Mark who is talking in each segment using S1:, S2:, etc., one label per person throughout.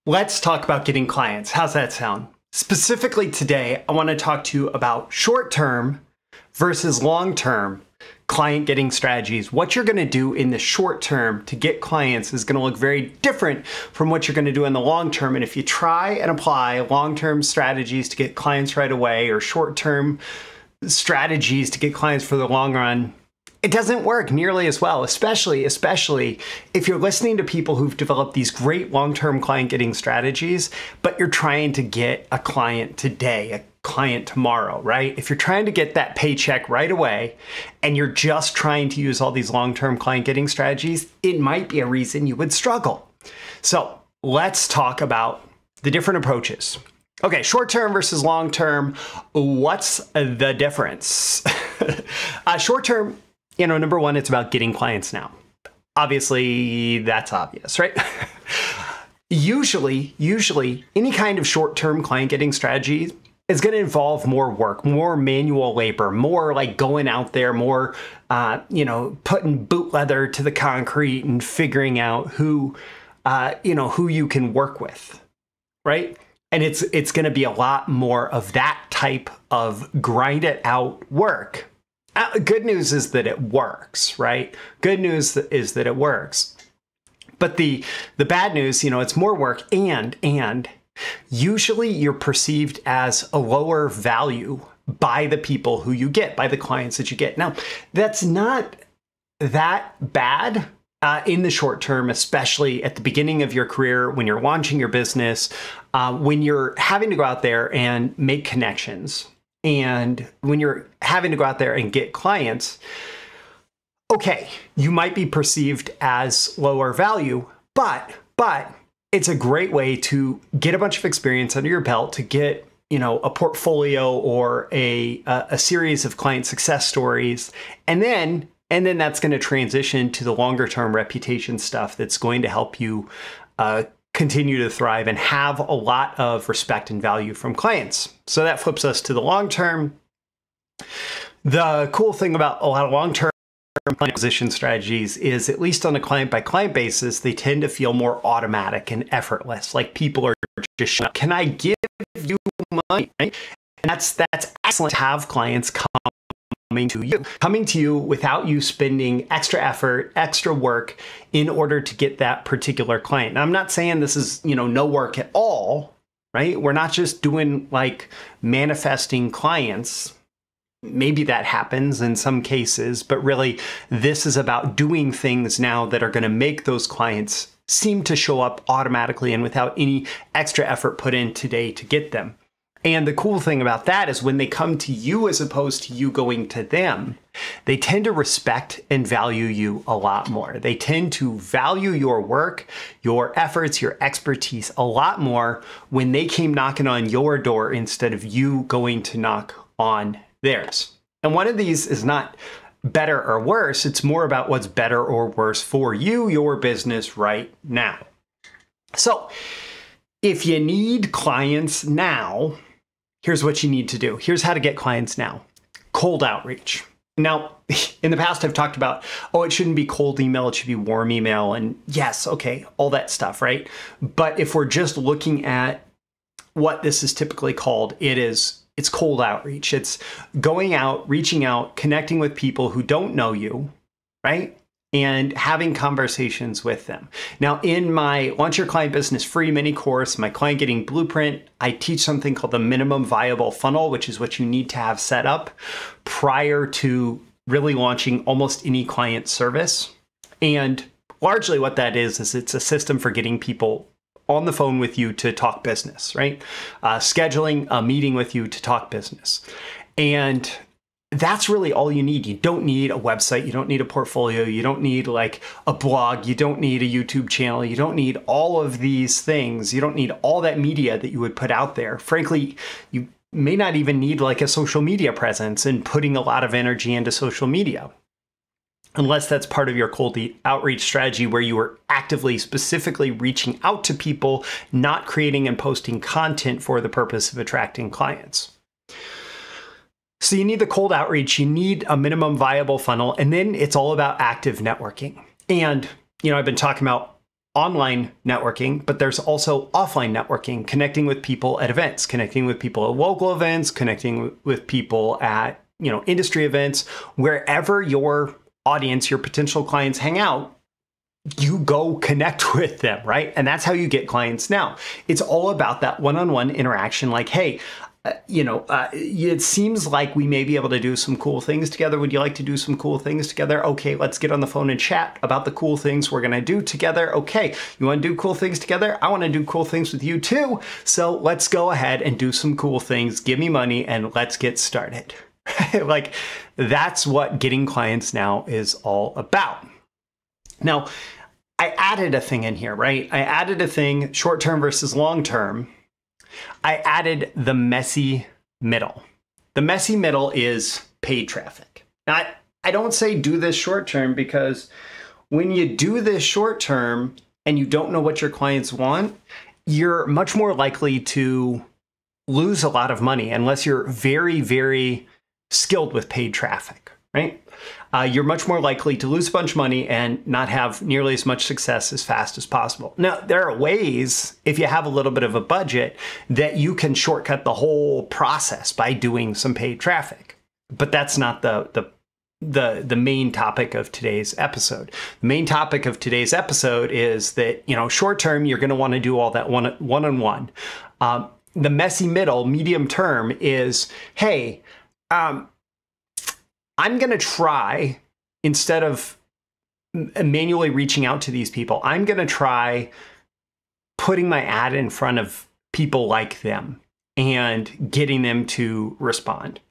S1: Let's talk about getting clients. How's that sound? Specifically today, I want to talk to you about short-term versus long-term client getting strategies. What you're going to do in the short term to get clients is going to look very different from what you're going to do in the long term. And if you try and apply long-term strategies to get clients right away or short-term strategies to get clients for the long run, it doesn't work nearly as well, especially if you're listening to people who've developed these great long-term client getting strategies, but you're trying to get a client today, a client tomorrow, right? If you're trying to get that paycheck right away and you're just trying to use all these long-term client getting strategies, it might be a reason you would struggle. So let's talk about the different approaches. Okay, short-term versus long-term, what's the difference? Short-term, number one, it's about getting clients now. Obviously, that's obvious, right? Usually, any kind of short-term client getting strategy is going to involve more work, more manual labor, more like going out there, more, putting boot leather to the concrete and figuring out who you can work with, right? And it's going to be a lot more of that type of grind it out work. Good news is that it works, right? Good news is that it works. But the bad news, it's more work and usually you're perceived as a lower value by the people who you get, by the clients that you get. Now, that's not that bad in the short term, especially at the beginning of your career, when you're launching your business, when you're having to go out there and make connections. And when you're having to go out there and get clients, okay, you might be perceived as lower value, but it's a great way to get a bunch of experience under your belt, to get, a portfolio or a series of client success stories. And then that's going to transition to the longer term reputation stuff that's going to help you continue to thrive and have a lot of respect and value from clients. So that flips us to the long term. The cool thing about a lot of long term client acquisition strategies is, at least on a client by client basis, they tend to feel more automatic and effortless. Like people are just showing up, can I give you money? Right? And that's excellent to have clients coming to you without you spending extra effort, extra work in order to get that particular client. Now, I'm not saying this is, no work at all, right? We're not just doing like manifesting clients. Maybe that happens in some cases, but really this is about doing things now that are going to make those clients seem to show up automatically and without any extra effort put in today to get them. And the cool thing about that is when they come to you as opposed to you going to them, they tend to respect and value you a lot more. They tend to value your work, your efforts, your expertise a lot more when they came knocking on your door instead of you going to knock on theirs. And one of these is not better or worse. It's more about what's better or worse for you, your business right now. So if you need clients now, here's what you need to do. Here's how to get clients now. Cold outreach. Now, in the past, I've talked about, it shouldn't be cold email, it should be warm email. And yes, okay, all that stuff, right? But if we're just looking at what this is typically called, it's cold outreach. It's going out, reaching out, connecting with people who don't know you, right? And having conversations with them. Now, in my Launch Your Client Business Free mini course, my Client Getting Blueprint, I teach something called the minimum viable funnel, which is what you need to have set up prior to really launching almost any client service. And largely what that is it's a system for getting people on the phone with you to talk business, right? Scheduling a meeting with you to talk business. And that's really all you need. You don't need a website. You don't need a portfolio. You don't need like a blog. You don't need a YouTube channel. You don't need all of these things. You don't need all that media that you would put out there. Frankly, you may not even need like a social media presence and putting a lot of energy into social media, unless that's part of your cold outreach strategy where you are actively, specifically reaching out to people, not creating and posting content for the purpose of attracting clients. So you need the cold outreach, you need a minimum viable funnel, and then it's all about active networking. And, I've been talking about online networking, but there's also offline networking, connecting with people at events, connecting with people at local events, connecting with people at, industry events, wherever your audience, your potential clients hang out, you go connect with them, right? And that's how you get clients now. It's all about that one-on-one interaction. Like, hey, it seems like we may be able to do some cool things together. Would you like to do some cool things together? Okay, let's get on the phone and chat about the cool things we're going to do together. Okay, you want to do cool things together? I want to do cool things with you too. So let's go ahead and do some cool things. Give me money and let's get started. Like, that's what getting clients now is all about. Now, I added a thing in here, right? I added a thing, short-term versus long-term. I added the messy middle. The messy middle is paid traffic. Now, I don't say do this short-term, because when you do this short-term and you don't know what your clients want, you're much more likely to lose a lot of money unless you're very, very skilled with paid traffic, right? You're much more likely to lose a bunch of money and not have nearly as much success as fast as possible. Now, there are ways, if you have a little bit of a budget, that you can shortcut the whole process by doing some paid traffic. But that's not the main topic of today's episode. The main topic of today's episode is that, short term, you're going to want to do all that one-on-one. The messy middle, medium term, is, hey, I'm going to try, instead of manually reaching out to these people, I'm going to try putting my ad in front of people like them and getting them to respond.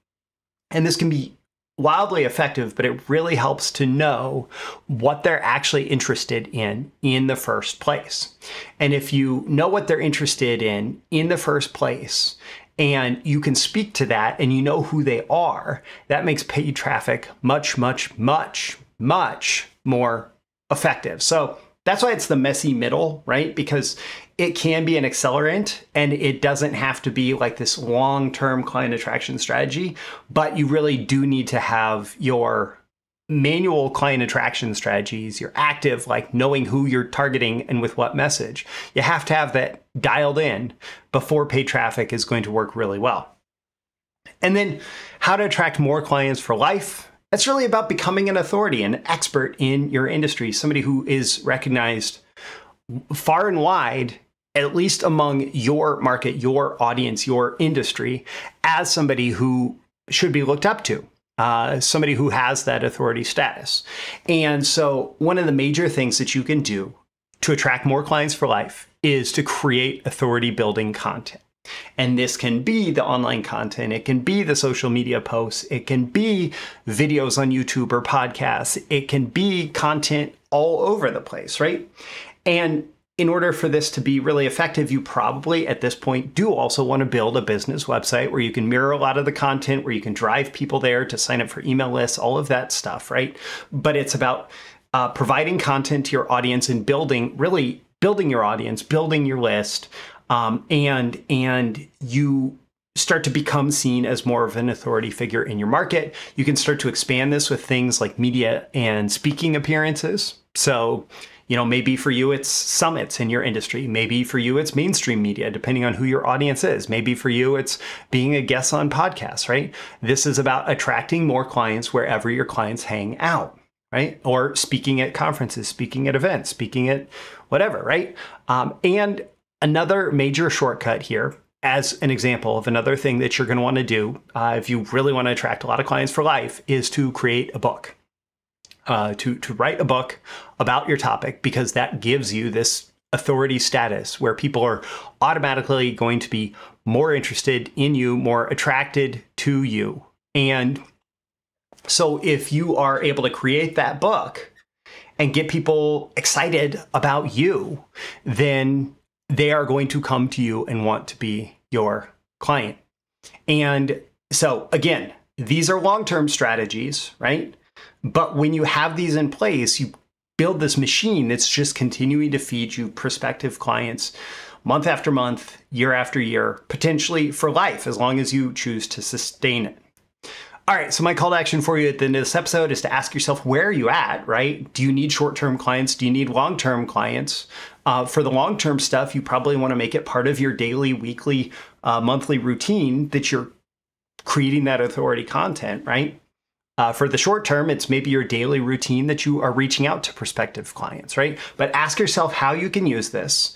S1: And this can be wildly effective, but it really helps to know what they're actually interested in the first place. And if you know what they're interested in the first place, and you can speak to that and you know who they are, that makes paid traffic much, much, much, much more effective. So that's why it's the messy middle, right? Because it can be an accelerant and it doesn't have to be like this long-term client attraction strategy, but you really do need to have your manual client attraction strategies, your active, like knowing who you're targeting and with what message. You have to have that dialed in before paid traffic is going to work really well. And then how to attract more clients for life. That's really about becoming an authority, an expert in your industry, somebody who is recognized far and wide, at least among your market, your audience, your industry, as somebody who should be looked up to. Somebody who has that authority status. And so one of the major things that you can do to attract more clients for life is to create authority building content. And this can be the online content. It can be the social media posts. It can be videos on YouTube or podcasts. It can be content all over the place, right? And in order for this to be really effective, you probably at this point do also want to build a business website where you can mirror a lot of the content, where you can drive people there to sign up for email lists, all of that stuff, right? But it's about providing content to your audience and building your audience, building your list, and you start to become seen as more of an authority figure in your market. You can start to expand this with things like media and speaking appearances. So, maybe for you, it's summits in your industry. Maybe for you, it's mainstream media, depending on who your audience is. Maybe for you, it's being a guest on podcasts, right? This is about attracting more clients wherever your clients hang out, right? Or speaking at conferences, speaking at events, speaking at whatever, right? And another major shortcut here, as an example of another thing that you're going to want to do if you really want to attract a lot of clients for life, is to create a book. To write a book about your topic, because that gives you this authority status where people are automatically going to be more interested in you, more attracted to you. And so if you are able to create that book and get people excited about you, then they are going to come to you and want to be your client. And so again, these are long-term strategies, right? But when you have these in place, you build this machine that's just continuing to feed you prospective clients month after month, year after year, potentially for life, as long as you choose to sustain it. All right, so my call to action for you at the end of this episode is to ask yourself, where are you at, right? Do you need short-term clients? Do you need long-term clients? For the long-term stuff, you probably want to make it part of your daily, weekly, monthly routine that you're creating that authority content, right? For the short term, it's maybe your daily routine that you are reaching out to prospective clients, right? But ask yourself how you can use this.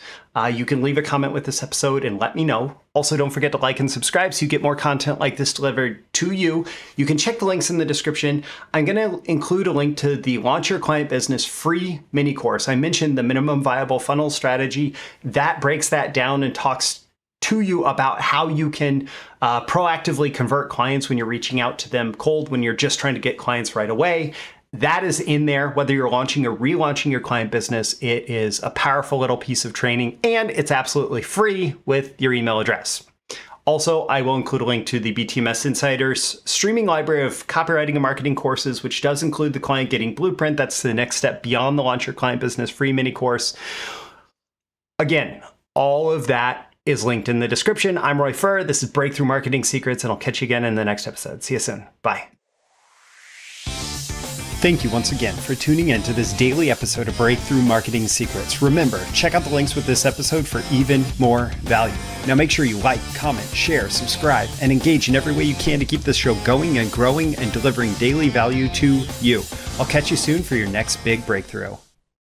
S1: You can leave a comment with this episode and let me know. Also, don't forget to like and subscribe so you get more content like this delivered to you. You can check the links in the description. I'm going to include a link to the Launch Your Client Business free mini course. I mentioned the minimum viable funnel strategy. That breaks that down and talks to you about how you can proactively convert clients when you're reaching out to them cold, when you're just trying to get clients right away. That is in there, whether you're launching or relaunching your client business. It is a powerful little piece of training, and it's absolutely free with your email address. Also, I will include a link to the BTMSinsiders streaming library of copywriting and marketing courses, which does include the Client Getting Blueprint. That's the next step beyond the Launch Your Client Business free mini course. Again, all of that is linked in the description. I'm Roy Furr. This is Breakthrough Marketing Secrets, and I'll catch you again in the next episode. See you soon. Bye. Thank you once again for tuning in to this daily episode of Breakthrough Marketing Secrets. Remember, check out the links with this episode for even more value. Now make sure you like, comment, share, subscribe, and engage in every way you can to keep this show going and growing and delivering daily value to you. I'll catch you soon for your next big breakthrough.